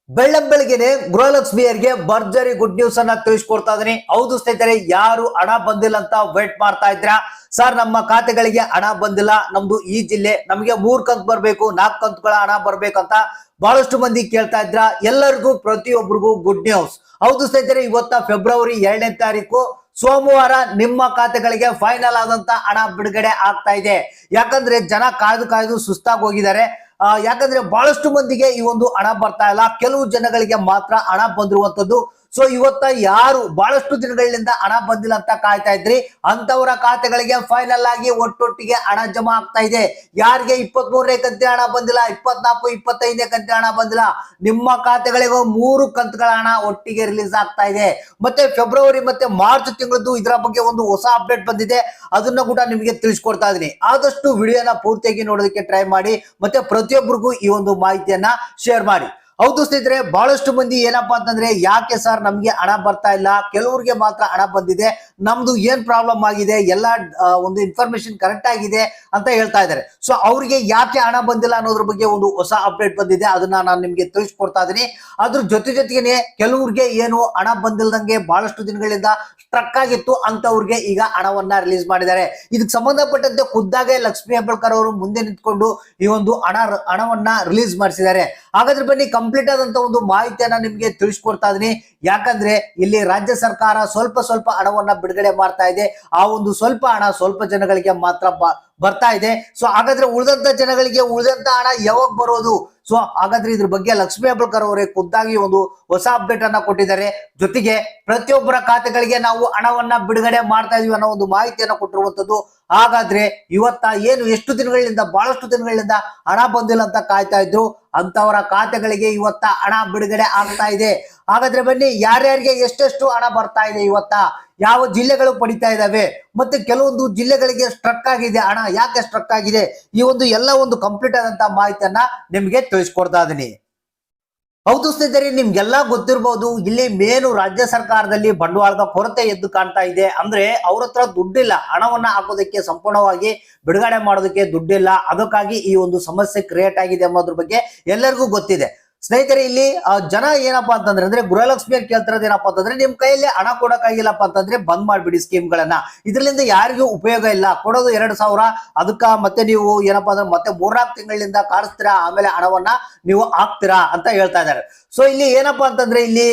ಬೆಳ್ಳಂಬೆಳಗ್ಗೆನೆ ಗೃಹಲಕ್ಷ್ಮಿಯರಿಗೆ ಭರ್ಜರಿ good news ಅನ್ನ ತಿಳಿಸ್ಕೊಡ್ತಾ ಇದೀನಿ. ಹೌದು ಸ್ನೇಹಿತರೆ, ಯಾರು ಹಣ ಬಂದಿಲ್ಲ ಅಂತ ವೇಟ್ ಮಾಡ್ತಾ ಇದ್ರಾ? ಸರ್, ನಮ್ಮ ಖಾತೆಗಳಿಗೆ ಹಣ ಬಂದಿಲ್ಲ, ನಮ್ದು ಈ ಜಿಲ್ಲೆ, ನಮಗೆ 3 ಕಂತು ಬರ್ಬೇಕು, 4 ಕಂತುಗಳ ಹಣ ಬರ್ಬೇಕಂತ ಬಹಳಷ್ಟು ಮಂದಿ ಕೇಳ್ತಾ ಇದ್ರ. ಎಲ್ಲರಿಗೂ ಪ್ರತಿಯೊಬ್ಬರಿಗೂ ಗುಡ್ ನ್ಯೂಸ್. ಹೌದು ಸ್ನೇಹಿತರೆ, ಇವತ್ತ ಫೆಬ್ರವರಿ 2ನೇ ತಾರೀಕು ಸೋಮವಾರ ನಿಮ್ಮ ಖಾತೆಗಳಿಗೆ ಫೈನಲ್ ಆದಂತ ಹಣ ಬಿಡುಗಡೆ ಆಗ್ತಾ ಇದೆ. ಯಾಕಂದ್ರೆ ಜನ ಕಾಯ್ದು ಕಾಯ್ದು ಸುಸ್ತಾಗಿ ಹೋಗಿದ್ದಾರೆ. ಯಾಕಂದ್ರೆ ಬಹಳಷ್ಟು ಮಂದಿಗೆ ಈ ಒಂದು ಹಣ ಬರ್ತಾ ಇಲ್ಲ, ಕೆಲವು ಜನಗಳಿಗೆ ಮಾತ್ರ ಹಣ ಬಂದಿರುವಂತದ್ದು. ಸೊ ಇವತ್ತ ಯಾರು ಬಹಳಷ್ಟು ದಿನಗಳಿಂದ ಹಣ ಬಂದಿಲ್ಲ ಅಂತ ಕಾಯ್ತಾ ಇದ್ರಿ, ಅಂತವರ ಖಾತೆಗಳಿಗೆ ಫೈನಲ್ ಆಗಿ ಒಟ್ಟೊಟ್ಟಿಗೆ ಹಣ ಜಮಾ ಆಗ್ತಾ ಇದೆ. ಯಾರಿಗೆ 23ನೇ ಕಂತಿನ ಹಣ ಬಂದಿಲ್ಲ, 24, 25ನೇ ಕಂತಿನ ಹಣ ಬಂದಿಲ್ಲ, ನಿಮ್ಮ ಖಾತೆಗಳಿಗೆ 3 ಕಂತುಗಳ ಹಣ ಒಟ್ಟಿಗೆ ರಿಲೀಸ್ ಆಗ್ತಾ ಇದೆ. ಮತ್ತೆ ಫೆಬ್ರವರಿ ಮತ್ತೆ ಮಾರ್ಚ್ ತಿಂಗಳದ್ದು ಇದರ ಬಗ್ಗೆ ಒಂದು ಹೊಸ ಅಪ್ಡೇಟ್ ಬಂದಿದೆ, ಅದನ್ನ ಕೂಡ ನಿಮಗೆ ತಿಳಿಸ್ಕೊಡ್ತಾ ಇದೀನಿ. ಆದಷ್ಟು ವಿಡಿಯೋನ ಪೂರ್ತಿಯಾಗಿ ನೋಡೋದಕ್ಕೆ ಟ್ರೈ ಮಾಡಿ, ಮತ್ತೆ ಪ್ರತಿಯೊಬ್ಬರಿಗೂ ಈ ಒಂದು ಮಾಹಿತಿಯನ್ನ ಶೇರ್ ಮಾಡಿ. ಹೌದು ಸ್ನೇಹಿತರೆ, ಬಹಳಷ್ಟು ಮಂದಿ ಏನಪ್ಪಾ ಅಂತಂದ್ರೆ, ಯಾಕೆ ಸರ್ ನಮ್ಗೆ ಹಣ ಬರ್ತಾ ಇಲ್ಲ, ಕೆಲವರಿಗೆ ಮಾತ್ರ ಹಣ ಬಂದಿದೆ, ನಮ್ದು ಏನ್ ಪ್ರಾಬ್ಲಮ್ ಆಗಿದೆ, ಎಲ್ಲ ಒಂದು ಇನ್ಫಾರ್ಮೇಶನ್ ಕರೆಕ್ಟ್ ಆಗಿದೆ ಅಂತ ಹೇಳ್ತಾ ಇದ್ದಾರೆ. ಸೊ ಅವ್ರಿಗೆ ಯಾಕೆ ಹಣ ಬಂದಿಲ್ಲ ಅನ್ನೋದ್ರ ಬಗ್ಗೆ ಒಂದು ಹೊಸ ಅಪ್ಡೇಟ್ ಬಂದಿದೆ, ಅದನ್ನ ನಾನು ನಿಮ್ಗೆ ತಿಳಿಸ್ಕೊಡ್ತಾ ಇದೀನಿ. ಅದ್ರ ಜೊತೆಗೆ ಕೆಲವ್ರಿಗೆ ಏನು ಹಣ ಬಂದಿಲ್ದಂಗೆ ಬಹಳಷ್ಟು ದಿನಗಳಿಂದ ಸ್ಟ್ರಕ್ ಆಗಿತ್ತು ಅಂತವ್ರಿಗೆ ಈಗ ಹಣವನ್ನ ರಿಲೀಸ್ ಮಾಡಿದ್ದಾರೆ. ಇದಕ್ಕೆ ಸಂಬಂಧಪಟ್ಟಂತೆ ಖುದ್ದಾಗೆ ಲಕ್ಷ್ಮೀ ಹೆಬ್ಬಾಳ್ಕರ್ ಅವರು ಮುಂದೆ ನಿಂತ್ಕೊಂಡು ಈ ಒಂದು ಹಣವನ್ನ ರಿಲೀಸ್ ಮಾಡಿಸಿದ್ದಾರೆ. ಹಾಗಾದ್ರೆ ಬನ್ನಿ ಕಂಪ್ಲೀಟ್ ಆದಂತ ಒಂದು ಮಾಹಿತಿಯನ್ನ ನಿಮ್ಗೆ ತಿಳಿಸ್ಕೊಡ್ತಾ ಇದೀನಿ. ಯಾಕಂದ್ರೆ ಇಲ್ಲಿ ರಾಜ್ಯ ಸರ್ಕಾರ ಸ್ವಲ್ಪ ಹಣವನ್ನ ಬಿಡುಗಡೆ ಮಾಡ್ತಾ ಇದೆ. ಆ ಒಂದು ಸ್ವಲ್ಪ ಹಣ ಸ್ವಲ್ಪ ಜನಗಳಿಗೆ ಮಾತ್ರ ಬರ್ತಾ ಇದೆ. ಸೊ ಹಾಗಾದ್ರೆ ಉಳಿದಂತ ಜನಗಳಿಗೆ ಉಳಿದಂತ ಹಣ ಯಾವಾಗ ಬರೋದು? ಸೊ ಹಾಗಾದ್ರೆ ಇದ್ರ ಬಗ್ಗೆ ಲಕ್ಷ್ಮೀ ಹೆಬ್ಬಾಳ್ಕರ್ ಅವರೇ ಖುದ್ದಾಗಿ ಒಂದು ಹೊಸ ಅಪ್ಡೇಟ್ ಅನ್ನ ಕೊಟ್ಟಿದ್ದಾರೆ. ಜೊತೆಗೆ ಪ್ರತಿಯೊಬ್ಬರ ಖಾತೆಗಳಿಗೆ ನಾವು ಹಣವನ್ನ ಬಿಡುಗಡೆ ಮಾಡ್ತಾ ಇದೀವಿ ಅನ್ನೋ ಒಂದು ಮಾಹಿತಿಯನ್ನ ಕೊಟ್ಟಿರುವಂತದ್ದು. ಹಾಗಾದ್ರೆ ಇವತ್ತ ಏನು ಎಷ್ಟು ದಿನಗಳಿಂದ ಬಹಳಷ್ಟು ದಿನಗಳಿಂದ ಹಣ ಬಂದಿಲ್ಲ ಅಂತ ಕಾಯ್ತಾ ಇದ್ರು, ಅಂತವರ ಖಾತೆಗಳಿಗೆ ಇವತ್ತ ಹಣ ಬಿಡುಗಡೆ ಆಗ್ತಾ ಇದೆ. ಹಾಗಾದ್ರೆ ಬನ್ನಿ, ಯಾರ್ಯಾರಿಗೆ ಎಷ್ಟೆಷ್ಟು ಹಣ ಬರ್ತಾ ಇದೆ, ಇವತ್ತ ಯಾವ ಜಿಲ್ಲೆಗಳು ಪಡಿತಾ ಇದಾವೆ, ಮತ್ತೆ ಕೆಲವೊಂದು ಜಿಲ್ಲೆಗಳಿಗೆ ಸ್ಟ್ರಕ್ ಆಗಿದೆ, ಹಣ ಯಾಕೆ ಸ್ಟ್ರಕ್ ಆಗಿದೆ, ಈ ಒಂದು ಎಲ್ಲ ಒಂದು ಕಂಪ್ಲೀಟ್ ಆದಂತ ಮಾಹಿತಿಯನ್ನ ನಿಮ್ಗೆ ತಿಳಿಸ್ಕೊಡ್ತಾ ಇದೀನಿ. ಹೌದು ಸ್ನೇಹಿತರೆ, ನಿಮ್ಗೆಲ್ಲಾ ಗೊತ್ತಿರಬಹುದು, ಇಲ್ಲಿ ಮೇನು ರಾಜ್ಯ ಸರ್ಕಾರದಲ್ಲಿ ಬಂಡವಾಳದ ಕೊರತೆ ಎದ್ದು ಕಾಣ್ತಾ ಇದೆ. ಅಂದ್ರೆ ಅವ್ರ ಹತ್ರ ದುಡ್ಡಿಲ್ಲ, ಹಣವನ್ನ ಹಾಕೋದಕ್ಕೆ ಸಂಪೂರ್ಣವಾಗಿ ಬಿಡುಗಡೆ ಮಾಡೋದಕ್ಕೆ ದುಡ್ಡಿಲ್ಲ. ಅದಕ್ಕಾಗಿ ಈ ಒಂದು ಸಮಸ್ಯೆ ಕ್ರಿಯೇಟ್ ಆಗಿದೆ ಅನ್ನೋದ್ರ ಬಗ್ಗೆ ಎಲ್ಲರಿಗೂ ಗೊತ್ತಿದೆ. ಸ್ನೇಹಿತರೆ, ಇಲ್ಲಿ ಜನ ಏನಪ್ಪಾ ಅಂತಂದ್ರೆ, ಅಂದ್ರೆ ಗೃಹಲಕ್ಷ್ಮಿ ಅಂತ ಕೇಳ್ತಿರೋದು ಏನಪ್ಪಾ ಅಂತಂದ್ರೆ, ನಿಮ್ ಕೈಯಲ್ಲಿ ಹಣ ಕೊಡಕ್ಕಾಗಿಲ್ಲಪ್ಪ ಅಂತಂದ್ರೆ ಬಂದ್ ಮಾಡ್ಬಿಡಿ ಸ್ಕೀಮ್ಗಳನ್ನ. ಇದರಿಂದ ಯಾರಿಗೂ ಉಪಯೋಗ ಇಲ್ಲ. ಕೊಡೋದು 2,000, ಅದಕ್ಕ ಮತ್ತೆ ನೀವು ಏನಪ್ಪಾ ಅಂದ್ರೆ ಮತ್ತೆ 3-4 ತಿಂಗಳಿಂದ ಕಾಡಿಸ್ತೀರಾ, ಆಮೇಲೆ ಹಣವನ್ನ ನೀವು ಹಾಕ್ತೀರಾ ಅಂತ ಹೇಳ್ತಾ ಇದ್ದಾರೆ. ಸೊ ಇಲ್ಲಿ ಏನಪ್ಪಾ ಅಂತಂದ್ರೆ, ಇಲ್ಲಿ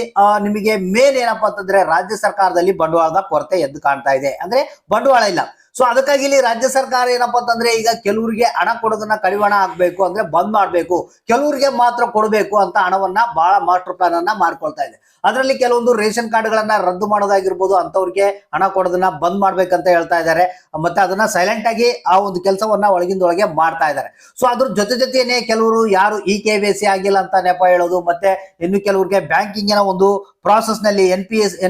ನಿಮಗೆ ಮೇನ್ ಏನಪ್ಪಾ ಅಂತಂದ್ರೆ, ರಾಜ್ಯ ಸರ್ಕಾರದಲ್ಲಿ ಬಂಡವಾಳದ ಕೊರತೆ ಎದ್ದು ಕಾಣ್ತಾ ಇದೆ. ಅಂದ್ರೆ ಬಂಡವಾಳ ಇಲ್ಲ. ಸೊ ಅದಕ್ಕಾಗಿ ಇಲ್ಲಿ ರಾಜ್ಯ ಸರ್ಕಾರ ಏನಪ್ಪಾ ಅಂತಂದ್ರೆ, ಈಗ ಕೆಲವರಿಗೆ ಹಣ ಕೊಡೋದನ್ನ ಕಡಿವಾಣ ಆಗ್ಬೇಕು, ಅಂದ್ರೆ ಬಂದ್ ಮಾಡ್ಬೇಕು, ಕೆಲವರಿಗೆ ಮಾತ್ರ ಕೊಡಬೇಕು ಅಂತ ಹಣವನ್ನ ಬಹಳ ಮಾಸ್ಟರ್ ಪ್ಲಾನ್ ಅನ್ನ ಮಾಡ್ಕೊಳ್ತಾ ಇದೆ. ಅದರಲ್ಲಿ ಕೆಲವೊಂದು ರೇಷನ್ ಕಾರ್ಡ್ಗಳನ್ನ ರದ್ದು ಮಾಡೋದಾಗಿರ್ಬೋದು, ಅಂತವ್ರಿಗೆ ಹಣ ಕೊಡೋದನ್ನ ಬಂದ್ ಮಾಡ್ಬೇಕಂತ ಹೇಳ್ತಾ ಇದ್ದಾರೆ. ಮತ್ತೆ ಅದನ್ನ ಸೈಲೆಂಟ್ ಆಗಿ ಆ ಒಂದು ಕೆಲಸವನ್ನ ಒಳಗಿಂದೊಳಗೆ ಮಾಡ್ತಾ ಇದ್ದಾರೆ. ಸೊ ಅದ್ರ ಜೊತೆನೆ ಕೆಲವರು ಯಾರು KYC ಆಗಿಲ್ಲ ಅಂತ ನೆಪ ಹೇಳೋದು, ಮತ್ತೆ ಇನ್ನು ಕೆಲವರಿಗೆ ಬ್ಯಾಂಕಿಂಗಿನ ಒಂದು ಪ್ರಾಸೆಸ್ ನಲ್ಲಿ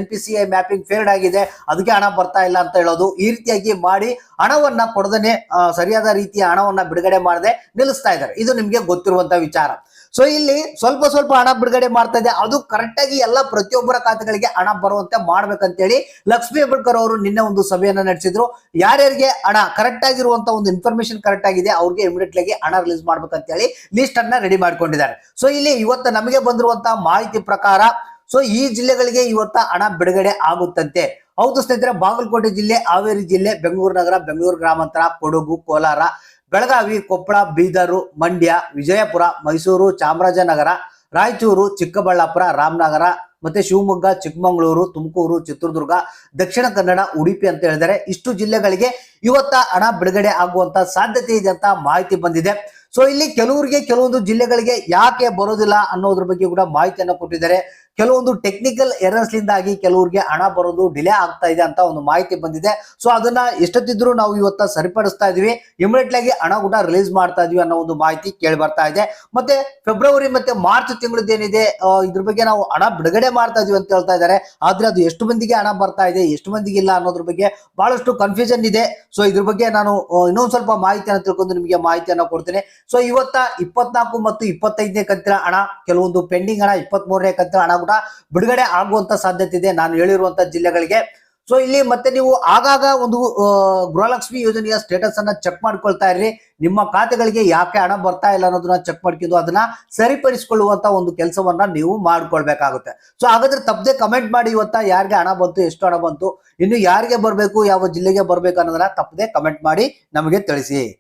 NPCI ಮ್ಯಾಪಿಂಗ್ ಫೇಲ್ಡ್ ಆಗಿದೆ, ಅದಕ್ಕೆ ಹಣ ಬರ್ತಾ ಇಲ್ಲ ಅಂತ ಹೇಳೋದು, ಈ ರೀತಿಯಾಗಿ ಮಾಡಿ ಹಣವನ್ನ ಕೊಡದೇನೆ ಸರಿಯಾದ ರೀತಿಯ ಹಣವನ್ನ ಬಿಡುಗಡೆ ಮಾಡದೆ ನಿಲ್ಲಿಸ್ತಾ ಇದ್ದಾರೆ. ಇದು ನಿಮ್ಗೆ ಗೊತ್ತಿರುವಂತ ವಿಚಾರ. ಸೊ ಇಲ್ಲಿ ಸ್ವಲ್ಪ ಹಣ ಬಿಡುಗಡೆ ಮಾಡ್ತಾ ಇದೆ, ಅದು ಕರೆಕ್ಟ್ ಆಗಿ ಎಲ್ಲ ಪ್ರತಿಯೊಬ್ಬರ ಖಾತೆಗಳಿಗೆ ಹಣ ಬರುವಂತೆ ಮಾಡ್ಬೇಕಂತೇಳಿ ಲಕ್ಷ್ಮೀ ಹೆಬ್ಬಾಳ್ಕರ್ ಅವರು ನಿನ್ನೆ ಒಂದು ಸಭೆಯನ್ನ ನಡೆಸಿದ್ರು. ಯಾರ್ಯಾರಿಗೆ ಹಣ ಕರೆಕ್ಟ್ ಆಗಿರುವಂತ ಒಂದು ಇನ್ಫಾರ್ಮೇಶನ್ ಕರೆಕ್ಟ್ ಆಗಿದೆ, ಅವ್ರಿಗೆ ಇಮಿಡಿಯೇಟ್ಲಿ ಆಗಿ ಹಣ ರಿಲೀಸ್ ಮಾಡ್ಬೇಕಂತೇಳಿ ಲಿಸ್ಟ್ ಅನ್ನ ರೆಡಿ ಮಾಡ್ಕೊಂಡಿದ್ದಾರೆ. ಸೊ ಇಲ್ಲಿ ಇವತ್ತು ನಮಗೆ ಬಂದಿರುವಂತ ಮಾಹಿತಿ ಪ್ರಕಾರ, ಸೊ ಈ ಜಿಲ್ಲೆಗಳಿಗೆ ಇವತ್ತ ಹಣ ಬಿಡುಗಡೆ ಆಗುತ್ತಂತೆ. ಹೌದು ಸ್ನೇಹಿತರೆ, ಬಾಗಲಕೋಟೆ ಜಿಲ್ಲೆ, ಹಾವೇರಿ ಜಿಲ್ಲೆ, ಬೆಂಗಳೂರು ನಗರ, ಬೆಂಗಳೂರು ಗ್ರಾಮಾಂತರ, ಕೊಡಗು, ಕೋಲಾರ, ಬೆಳಗಾವಿ, ಕೊಪ್ಪಳ, ಬೀದರು, ಮಂಡ್ಯ, ವಿಜಯಪುರ, ಮೈಸೂರು, ಚಾಮರಾಜನಗರ, ರಾಯಚೂರು, ಚಿಕ್ಕಬಳ್ಳಾಪುರ, ರಾಮನಗರ, ಮತ್ತೆ ಶಿವಮೊಗ್ಗ, ಚಿಕ್ಕಮಗಳೂರು, ತುಮಕೂರು, ಚಿತ್ರದುರ್ಗ, ದಕ್ಷಿಣ ಕನ್ನಡ, ಉಡುಪಿ ಅಂತ ಹೇಳಿದರೆ ಇಷ್ಟು ಜಿಲ್ಲೆಗಳಿಗೆ ಇವತ್ತ ಹಣ ಬಿಡುಗಡೆ ಆಗುವಂತ ಸಾಧ್ಯತೆ ಇದೆ ಅಂತ ಮಾಹಿತಿ ಬಂದಿದೆ. ಸೊ ಇಲ್ಲಿ ಕೆಲವೊಂದು ಜಿಲ್ಲೆಗಳಿಗೆ ಯಾಕೆ ಬರೋದಿಲ್ಲ ಅನ್ನೋದ್ರ ಬಗ್ಗೆ ಕೂಡ ಮಾಹಿತಿಯನ್ನ ಕೊಟ್ಟಿದ್ದಾರೆ. ಕೆಲವೊಂದು ಟೆಕ್ನಿಕಲ್ ಎರರ್ಸ್ ಲಿಂದಾಗಿ ಕೆಲವರಿಗೆ ಹಣ ಬರೋದು ಡಿಲೇ ಆಗ್ತಾ ಇದೆ ಅಂತ ಒಂದು ಮಾಹಿತಿ ಬಂದಿದೆ. ಸೊ ಅದನ್ನ ಎಷ್ಟೊತ್ತಿದ್ರು ನಾವು ಇವತ್ತ ಸರಿಪಡಿಸ್ತಾ ಇದೀವಿ, ಇಮಿಡಿಯೇಟ್ಲಿ ಆಗಿ ಹಣ ಕೂಡ ರಿಲೀಸ್ ಮಾಡ್ತಾ ಇದೀವಿ ಅನ್ನೋ ಒಂದು ಮಾಹಿತಿ ಕೇಳಿ ಬರ್ತಾ ಇದೆ. ಮತ್ತೆ ಫೆಬ್ರವರಿ ಮತ್ತೆ ಮಾರ್ಚ್ ತಿಂಗಳದ್ದೇನಿದೆ, ಇದ್ರ ಬಗ್ಗೆ ನಾವು ಹಣ ಬಿಡುಗಡೆ ಮಾಡ್ತಾ ಇದೀವಿ ಅಂತ ಹೇಳ್ತಾ ಇದ್ದಾರೆ. ಆದ್ರೆ ಅದು ಎಷ್ಟು ಮಂದಿಗೆ ಹಣ ಬರ್ತಾ ಇದೆ, ಎಷ್ಟು ಮಂದಿಗೆ ಇಲ್ಲ ಅನ್ನೋದ್ರ ಬಗ್ಗೆ ಬಹಳಷ್ಟು ಕನ್ಫ್ಯೂಷನ್ ಇದೆ. ಸೊ ಇದ್ರ ಬಗ್ಗೆ ನಾನು ಇನ್ನೊಂದ್ ಸ್ವಲ್ಪ ಮಾಹಿತಿಯನ್ನು ತಿಳ್ಕೊಂಡು ನಿಮಗೆ ಮಾಹಿತಿಯನ್ನ ಕೊಡ್ತೇನೆ. ಸೊ ಇವತ್ತ 24 ಮತ್ತು 25ನೇ ಕಂತಿನ ಹಣ, ಕೆಲವೊಂದು ಪೆಂಡಿಂಗ್ ಹಣ, 23ನೇ ಕಂತಿನ ಹಣ ಕೂಡ ಬಿಡುಗಡೆ ಆಗುವಂತ ಸಾಧ್ಯತೆ ಇದೆ ನಾನು ಹೇಳಿರುವಂತ ಜಿಲ್ಲೆಗಳಿಗೆ. ಸೊ ಇಲ್ಲಿ ಮತ್ತೆ ನೀವು ಆಗಾಗ ಒಂದು ಗೃಹಲಕ್ಷ್ಮಿ ಯೋಜನೆಯ ಸ್ಟೇಟಸ್ ಅನ್ನ ಚೆಕ್ ಮಾಡ್ಕೊಳ್ತಾ ಇರ್ರಿ. ನಿಮ್ಮ ಖಾತೆಗಳಿಗೆ ಯಾಕೆ ಹಣ ಬರ್ತಾ ಇಲ್ಲ ಅನ್ನೋದನ್ನ ಚೆಕ್ ಮಾಡ್ಕೊಂಡು ಅದನ್ನ ಸರಿಪಡಿಸಿಕೊಳ್ಳುವಂತ ಒಂದು ಕೆಲಸವನ್ನ ನೀವು ಮಾಡ್ಕೊಳ್ಬೇಕಾಗುತ್ತೆ. ಸೊ ಹಾಗಾದ್ರೆ ತಪ್ಪದೆ ಕಮೆಂಟ್ ಮಾಡಿ ಇವತ್ತ ಯಾರಿಗೆ ಹಣ ಬಂತು, ಎಷ್ಟು ಹಣ ಬಂತು, ಇನ್ನು ಯಾರಿಗೆ ಬರ್ಬೇಕು, ಯಾವ ಜಿಲ್ಲೆಗೆ ಬರ್ಬೇಕು ಅನ್ನೋದನ್ನ ತಪ್ಪದೆ ಕಮೆಂಟ್ ಮಾಡಿ ನಮಗೆ ತಿಳಿಸಿ.